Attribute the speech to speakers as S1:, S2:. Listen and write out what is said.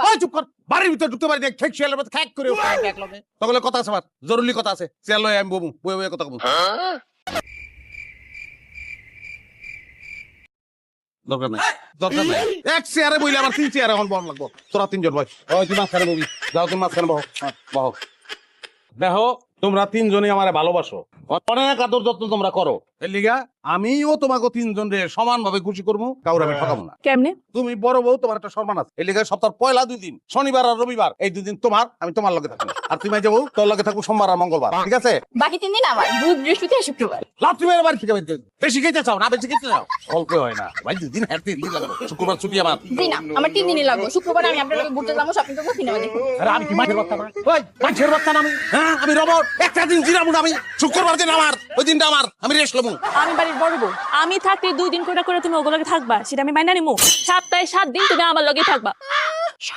S1: ওই চুপ কর, বাড়ির ভিতর ঢুকতে পারি না, খেক শিয়ালের মতো খ্যাক করে উঠে দেখলো না। তখন কথা আছে আমার, জরুরি কথা আছে, চেয়ার লয়ে আমি বমু, বয়ে বয়ে কথা বলবো। দরকার নাই, দরকার নাই, এক চেয়ারে বইলে আমার 3 চেয়ারে এখন বম লাগবো। তোরা 3 জন ভাই, ওই তুই মাঝখানে ববি, যাও তুমি মাঝখানে বহ, বহ। দেখো তোমরা 3 জনই আমারে ভালোবাসো, অনেক আদর যত্ন তোমরা করো, এর লিগা আমিও তোমাকে 3 জন রে সমান ভাবে খুশি করবো, কাউরে আমি ঠকাবো না।
S2: কেমনে?
S1: তুমি বড় বউ, তোমার একটা সম্মান আছে, এর লিগা সপ্তাহের পয়লা 2 দিন, শনিবার আর রবিবার, এই 2 দিন তোমার, আমি তোমার লগে থাকবো। আর তুমি যাবো, তোর লগে থাকবো সোমবার আর মঙ্গলবার, ঠিক আছে?
S2: বাকি 3 দিন আমার, বুধ বৃহস্পতি আর শুক্রবার।
S1: লাভ তুমি বাড়ি থেকে বেশি খেতে চাও না, বেশি খেতে চাও অল্প হয় না ভাই, 2 দিন হাঁটতে দিন লাগবে, শুক্রবার ছুটি আমার।
S2: জি না, আমার 3 দিনই লাগবে। শুক্রবার আমি আপনার লগে ঘুরতে যাবো, শপিং করবো, সিনেমা দেখবো।
S1: আরে আমি কি মাছের বাচ্চা না? ওই মাছের বাচ্চা না আমি, হ্যাঁ আমি রবট, একটা দিন জিরাবো না আমি, শুক্রবার দিন আমার, ওই দিনটা আমার, আমি রেস্ট লবো।
S2: আমি বাড়ির বড় বউ, আমি থাকতে 2 দিন করে করে তুমি ওগুলোকে থাকবা, সেটা আমি মাইনা নিমু। সপ্তাহে 7 দিন তুমি আমার লগে থাকবা।